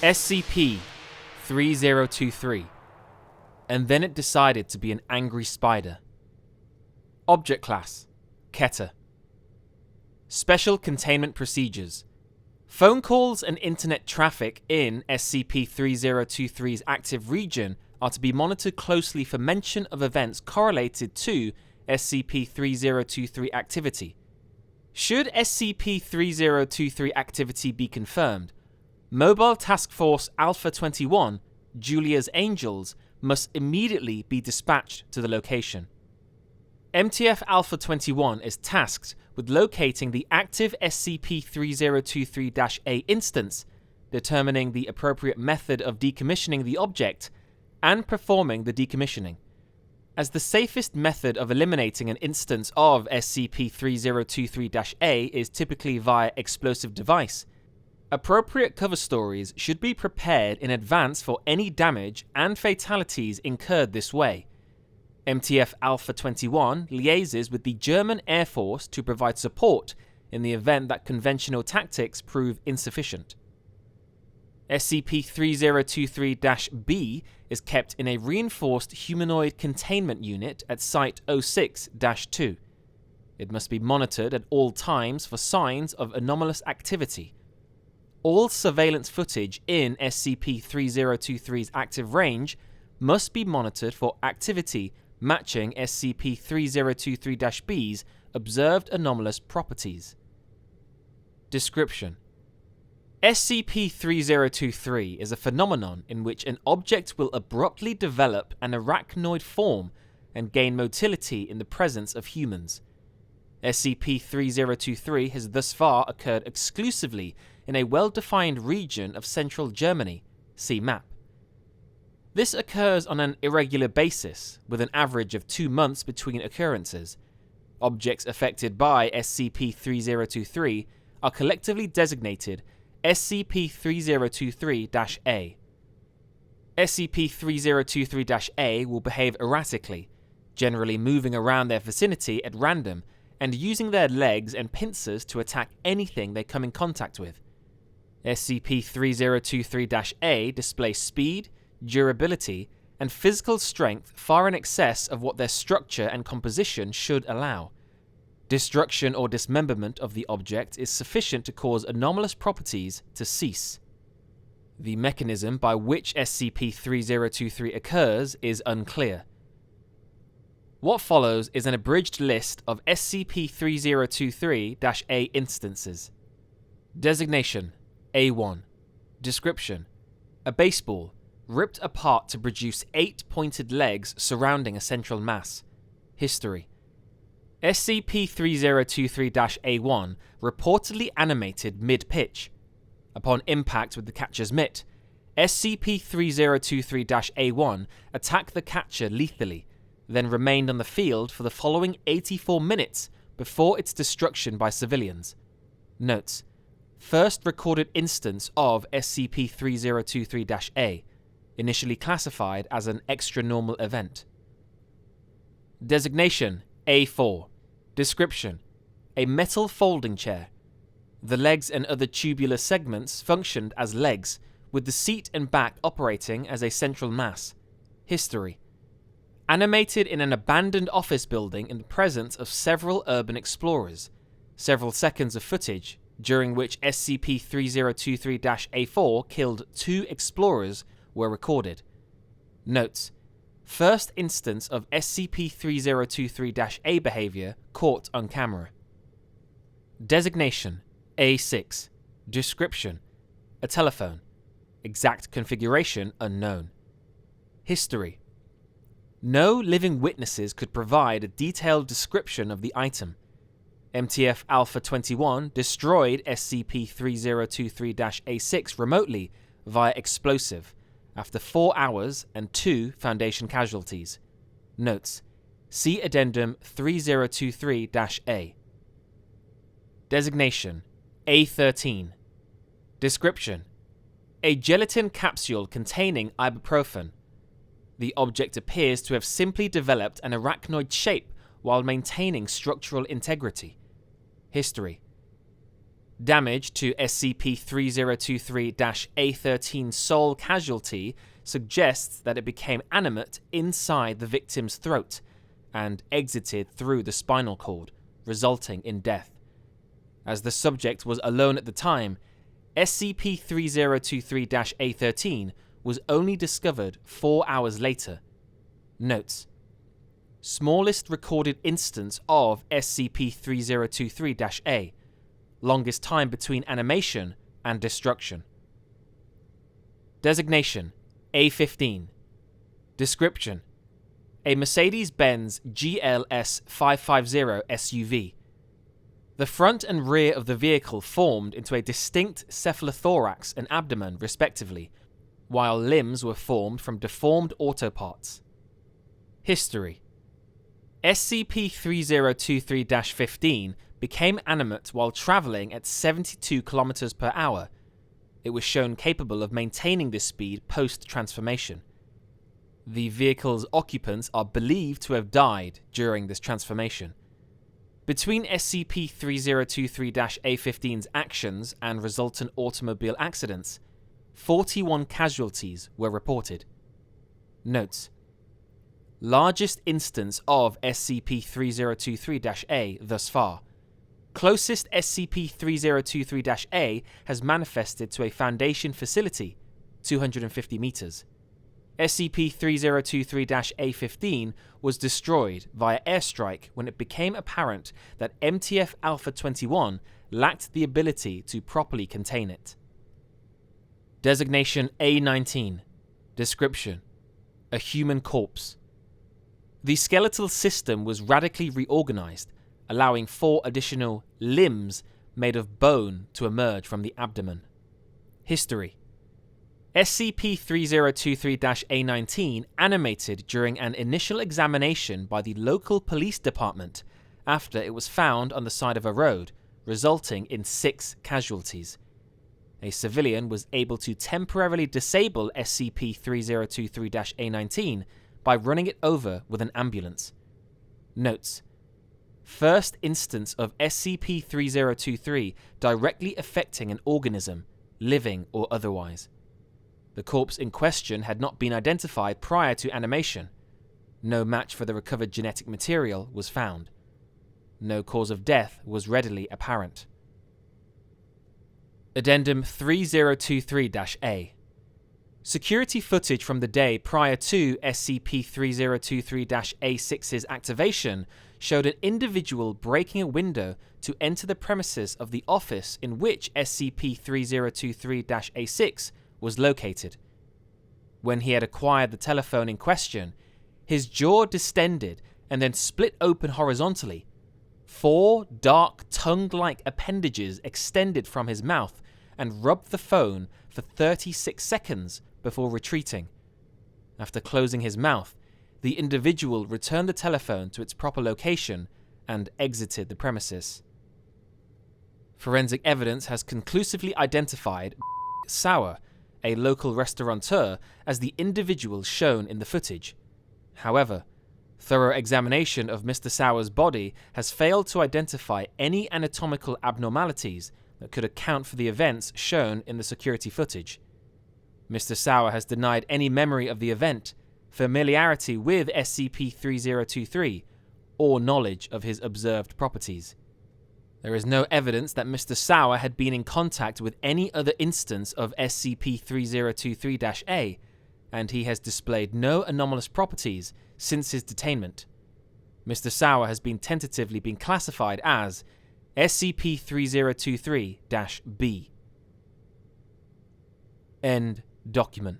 SCP-3023, and then it decided to be an angry spider. Object Class: Keter. Special Containment Procedures. Phone calls and internet traffic in SCP-3023's active region are to be monitored closely for mention of events correlated to SCP-3023 activity. Should SCP-3023 activity be confirmed, Mobile Task Force Alpha-21, Julia's Angels, must immediately be dispatched to the location. MTF Alpha-21 is tasked with locating the active SCP-3023-A instance, determining the appropriate method of decommissioning the object, and performing the decommissioning. As the safest method of eliminating an instance of SCP-3023-A is typically via explosive device, appropriate cover stories should be prepared in advance for any damage and fatalities incurred this way. MTF Alpha-21 liaises with the German Air Force to provide support in the event that conventional tactics prove insufficient. SCP-3023-B is kept in a reinforced humanoid containment unit at Site-06-2. It must be monitored at all times for signs of anomalous activity. All surveillance footage in SCP-3023's active range must be monitored for activity matching SCP-3023-B's observed anomalous properties. Description: SCP-3023 is a phenomenon in which an object will abruptly develop an arachnoid form and gain motility in the presence of humans. SCP-3023 has thus far occurred exclusively in a well-defined region of central Germany. See map. This occurs on an irregular basis, with an average of 2 months between occurrences. Objects affected by SCP-3023 are collectively designated SCP-3023-A. SCP-3023-A will behave erratically, generally moving around their vicinity at random and using their legs and pincers to attack anything they come in contact with. SCP-3023-A displays speed, durability, and physical strength far in excess of what their structure and composition should allow. Destruction or dismemberment of the object is sufficient to cause anomalous properties to cease. The mechanism by which SCP-3023 occurs is unclear. What follows is an abridged list of SCP-3023-A instances. Designation: A1. Description: a baseball, ripped apart to produce 8 pointed legs surrounding a central mass. History: SCP-3023-A1 reportedly animated mid-pitch. Upon impact with the catcher's mitt, SCP-3023-A1 attacked the catcher lethally, then remained on the field for the following 84 minutes before its destruction by civilians. Notes: first recorded instance of SCP-3023-A, initially classified as an extranormal event. Designation: A4. Description: a metal folding chair. The legs and other tubular segments functioned as legs, with the seat and back operating as a central mass. History: animated in an abandoned office building in the presence of several urban explorers. Several seconds of footage, during which SCP-3023-A4 killed 2 explorers, were recorded. Notes: first instance of SCP-3023-A behavior caught on camera. Designation: A6. Description: a telephone. Exact configuration unknown. History: no living witnesses could provide a detailed description of the item. MTF Alpha-21 destroyed SCP-3023-A6 remotely via explosive after 4 hours and 2 Foundation casualties. Notes: see Addendum 3023-A. Designation: A13. Description: a gelatin capsule containing ibuprofen. The object appears to have simply developed an arachnoid shape while maintaining structural integrity. History: Damage to SCP-3023-A13 sole casualty suggests that it became animate inside the victim's throat and exited through the spinal cord, resulting in death. As the subject was alone at the time, SCP-3023-A13 was only discovered 4 hours later. Notes: smallest recorded instance of SCP-3023-A, longest time between animation and destruction. Designation: A15. Description: a Mercedes-Benz GLS 550 SUV. The front and rear of the vehicle formed into a distinct cephalothorax and abdomen, respectively, while limbs were formed from deformed autoparts. History: SCP-3023-15 became animate while traveling at 72 km per hour. It was shown capable of maintaining this speed post-transformation. The vehicle's occupants are believed to have died during this transformation. Between SCP-3023-A15's actions and resultant automobile accidents, 41 casualties were reported. Notes: largest instance of SCP-3023-A thus far. Closest SCP-3023-A has manifested to a Foundation facility, 250 meters. SCP-3023-A15 was destroyed via airstrike when it became apparent that MTF Alpha-21 lacked the ability to properly contain it. Designation: A19. Description: a human corpse. The skeletal system was radically reorganized, allowing 4 additional limbs made of bone to emerge from the abdomen. History: SCP-3023-A19 animated during an initial examination by the local police department after it was found on the side of a road, resulting in 6 casualties. A civilian was able to temporarily disable SCP-3023-A19 by running it over with an ambulance. Notes: first instance of SCP-3023 directly affecting an organism, living or otherwise. The corpse in question had not been identified prior to animation. No match for the recovered genetic material was found. No cause of death was readily apparent. Addendum 3023-A. Security footage from the day prior to SCP-3023-A6's activation showed an individual breaking a window to enter the premises of the office in which SCP-3023-A6 was located. When he had acquired the telephone in question, his jaw distended and then split open horizontally. 4 dark tongue-like appendages extended from his mouth and rubbed the phone for 36 seconds before retreating. After closing his mouth, the individual returned the telephone to its proper location and exited the premises. Forensic evidence has conclusively identified Sauer, a local restaurateur, as the individual shown in the footage. However, thorough examination of Mr. Sauer's body has failed to identify any anatomical abnormalities that could account for the events shown in the security footage. Mr. Sauer has denied any memory of the event, familiarity with SCP-3023, or knowledge of his observed properties. There is no evidence that Mr. Sauer had been in contact with any other instance of SCP-3023-A, and he has displayed no anomalous properties since his detainment. Mr. Sauer has tentatively been classified as SCP-3023-B. End document.